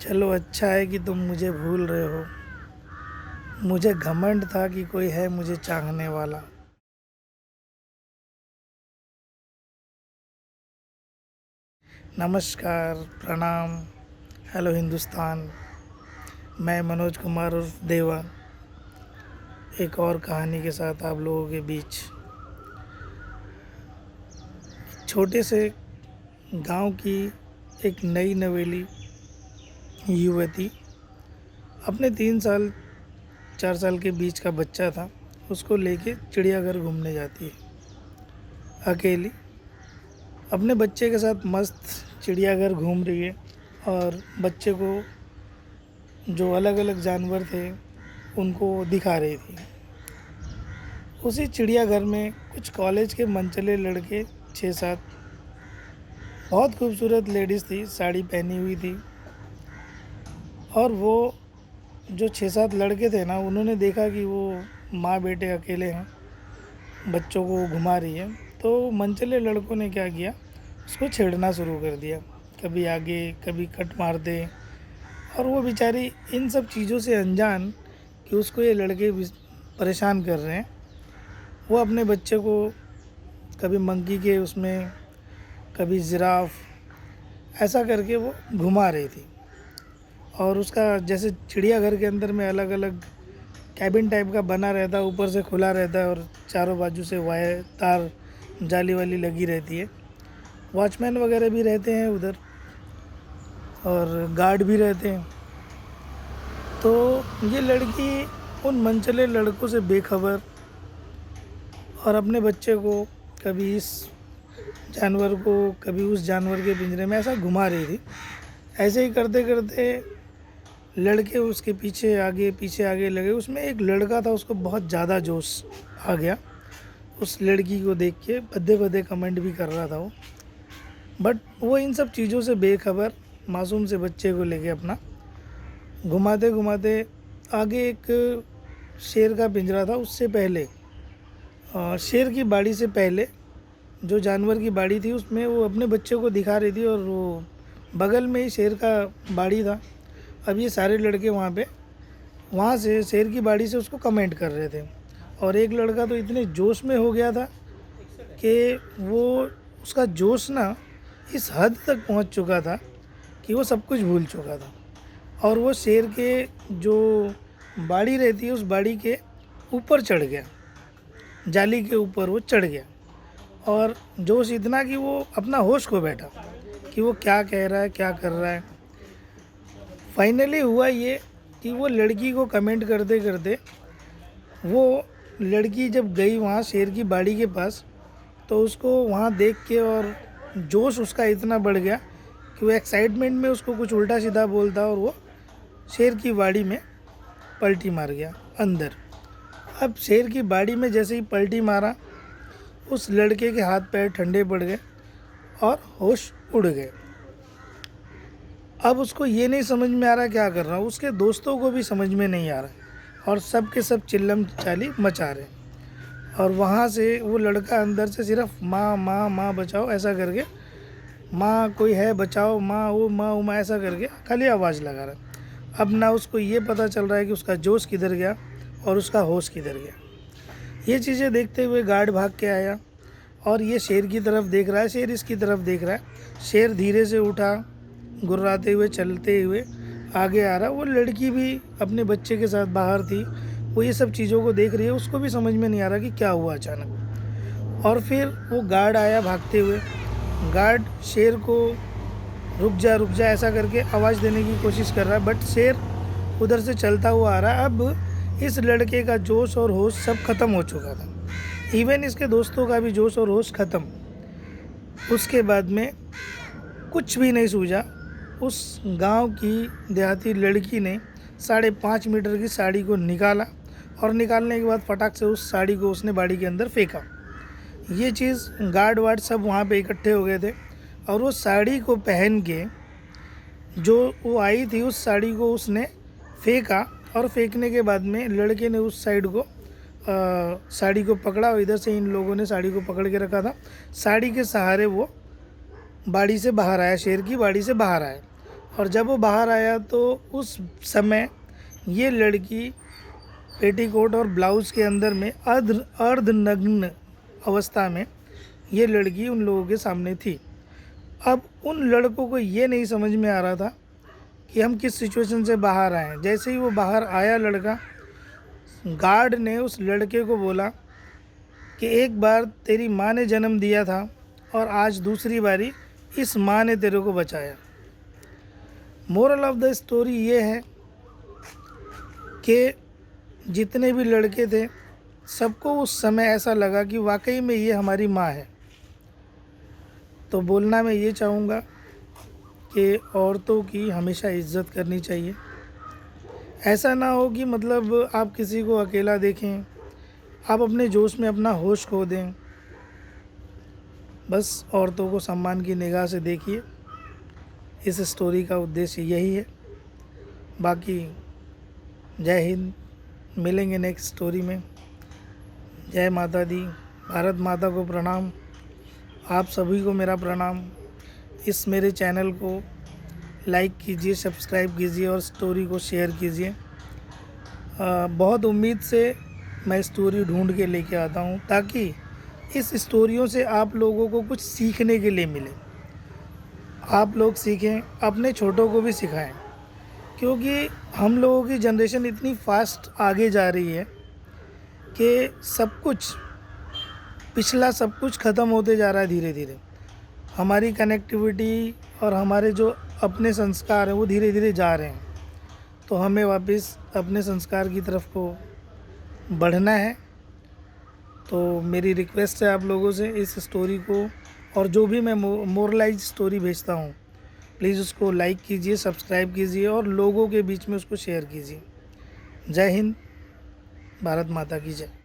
चलो अच्छा है कि तुम मुझे भूल रहे हो। मुझे घमंड था कि कोई है मुझे चाहने वाला। नमस्कार, प्रणाम, हेलो हिंदुस्तान। मैं मनोज कुमार उर्फ देवा एक और कहानी के साथ आप लोगों के बीच। छोटे से गांव की एक नई नवेली युवती अपने 3 साल 4 साल के बीच का बच्चा था, उसको लेके चिड़ियाघर घूमने जाती है अकेली। अपने बच्चे के साथ मस्त चिड़ियाघर घूम रही है और बच्चे को जो अलग अलग जानवर थे उनको दिखा रही थी। उसी चिड़ियाघर में कुछ कॉलेज के मनचले लड़के 6-7, बहुत खूबसूरत लेडीज़ थी, साड़ी पहनी हुई थी। और वो जो 6-7 लड़के थे ना, उन्होंने देखा कि वो माँ बेटे अकेले हैं, बच्चों को घुमा रही है। तो मनचले लड़कों ने क्या किया, उसको छेड़ना शुरू कर दिया। कभी आगे कभी कट मार दे। और वो बेचारी इन सब चीज़ों से अनजान कि उसको ये लड़के परेशान कर रहे हैं, वो अपने बच्चे को कभी मंकी के उसमें, कभी जिराफ, ऐसा करके वो घुमा रही थी। और उसका जैसे चिड़ियाघर के अंदर में अलग अलग कैबिन टाइप का बना रहता है, ऊपर से खुला रहता है और चारों बाजू से वायर तार जाली वाली लगी रहती है। वॉचमैन वगैरह भी रहते हैं उधर और गार्ड भी रहते हैं। तो ये लड़की उन मनचले लड़कों से बेखबर और अपने बच्चे को कभी इस जानवर को कभी उस जानवर के पिंजरे में ऐसा घुमा रही थी। ऐसे ही करते करते लड़के उसके पीछे आगे लगे। उसमें एक लड़का था, उसको बहुत ज़्यादा जोश आ गया उस लड़की को देख के, भद्दे भद्दे कमेंट भी कर रहा था वो। बट वो इन सब चीज़ों से बेखबर मासूम से बच्चे को लेके अपना घुमाते घुमाते आगे एक शेर का पिंजरा था। उससे पहले शेर की बाड़ी से पहले जो जानवर की बाड़ी थी, उसमें वो अपने बच्चे को दिखा रही थी और वो बगल में ही शेर का बाड़ी था। अब ये सारे लड़के वहाँ से शेर की बाड़ी से उसको कमेंट कर रहे थे। और एक लड़का तो इतने जोश में हो गया था कि वो उसका जोश ना इस हद तक पहुँच चुका था कि वो सब कुछ भूल चुका था। और वो शेर के जो बाड़ी रहती है उस बाड़ी के ऊपर चढ़ गया, जाली के ऊपर वो चढ़ गया। और जोश इतना कि वो अपना होश खो बैठा कि वो क्या कह रहा है, क्या कर रहा है। फाइनली हुआ ये कि वो लड़की को कमेंट करते करते वो लड़की जब गई वहाँ शेर की बाड़ी के पास, तो उसको वहाँ देख के और जोश उसका इतना बढ़ गया कि वो एक्साइटमेंट में उसको कुछ उल्टा सीधा बोलता और वो शेर की बाड़ी में पलटी मार गया अंदर। अब शेर की बाड़ी में जैसे ही पलटी मारा, उस लड़के के हाथ पैर ठंडे पड़ गए और होश उड़ गए। अब उसको ये नहीं समझ में आ रहा क्या कर रहा हूँ, उसके दोस्तों को भी समझ में नहीं आ रहा और सब के सब चिल्लम चाली मचा रहे। और वहाँ से वो लड़का अंदर से सिर्फ माँ माँ माँ बचाओ ऐसा करके, माँ कोई है बचाओ, माँ वो माँ ऐसा करके खाली आवाज़ लगा रहा है। अब ना उसको ये पता चल रहा है कि उसका जोश किधर गया और उसका होश किधर गया। ये चीज़ें देखते हुए गार्ड भाग के आया और ये शेर की तरफ देख रहा है, शेर इसकी तरफ देख रहा है। शेर धीरे से उठा, गुर्राते हुए चलते हुए आगे आ रहा। वो लड़की भी अपने बच्चे के साथ बाहर थी, वो ये सब चीज़ों को देख रही है। उसको भी समझ में नहीं आ रहा कि क्या हुआ अचानक। और फिर वो गार्ड आया भागते हुए। गार्ड शेर को रुक जा ऐसा करके आवाज़ देने की कोशिश कर रहा है, बट शेर उधर से चलता हुआ आ रहा है। अब इस लड़के का जोश और होश सब ख़त्म हो चुका था, इवन इसके दोस्तों का भी जोश और होश ख़त्म। उसके बाद में कुछ भी नहीं सूझा। उस गांव की देहाती लड़की ने 5.5 मीटर की साड़ी को निकाला और निकालने के बाद फटाक से उस साड़ी को उसने बाड़ी के अंदर फेंका। ये चीज़ गार्ड वार्ड सब वहाँ पे इकट्ठे हो गए थे और वो साड़ी को पहन के जो वो आई थी, उस साड़ी को उसने फेंका। और फेंकने के बाद में लड़के ने उस साड़ी को पकड़ा और इधर से इन लोगों ने साड़ी को पकड़ के रखा था। साड़ी के सहारे वो बाड़ी से बाहर आया, शेर की बाड़ी से बाहर आया और जब वो बाहर आया तो उस समय ये लड़की पेटीकोट और ब्लाउज़ के अंदर में अर्धनग्न अवस्था में ये लड़की उन लोगों के सामने थी। अब उन लड़कों को ये नहीं समझ में आ रहा था कि हम किस सिचुएशन से बाहर आए हैं। जैसे ही वो बाहर आया लड़का, गार्ड ने उस लड़के को बोला कि एक बार तेरी माँ ने जन्म दिया था और आज दूसरी बारी इस माँ ने तेरे को बचाया। मोरल ऑफ द स्टोरी ये है कि जितने भी लड़के थे सबको उस समय ऐसा लगा कि वाकई में ये हमारी माँ है। तो बोलना मैं ये चाहूँगा कि औरतों की हमेशा इज्जत करनी चाहिए। ऐसा ना हो कि मतलब आप किसी को अकेला देखें, आप अपने जोश में अपना होश खो दें। बस औरतों को सम्मान की निगाह से देखिए। इस स्टोरी का उद्देश्य यही है। बाकी जय हिंद, मिलेंगे नेक्स्ट स्टोरी में। जय माता दी, भारत माता को प्रणाम, आप सभी को मेरा प्रणाम। इस मेरे चैनल को लाइक कीजिए, सब्सक्राइब कीजिए और स्टोरी को शेयर कीजिए। बहुत उम्मीद से मैं स्टोरी ढूंढ के लेके आता हूँ ताकि इस स्टोरियों से आप लोगों को कुछ सीखने के लिए मिले। आप लोग सीखें, अपने छोटों को भी सिखाएं, क्योंकि हम लोगों की जनरेशन इतनी फास्ट आगे जा रही है कि सब कुछ पिछला सब कुछ ख़त्म होते जा रहा है धीरे धीरे। हमारी कनेक्टिविटी और हमारे जो अपने संस्कार हैं वो धीरे धीरे जा रहे हैं। तो हमें वापस अपने संस्कार की तरफ को बढ़ना है। तो मेरी रिक्वेस्ट है आप लोगों से, इस स्टोरी को और जो भी मैं मोरलाइज स्टोरी भेजता हूँ प्लीज़ उसको लाइक कीजिए, सब्सक्राइब कीजिए और लोगों के बीच में उसको शेयर कीजिए। जय हिंद, भारत माता की जय।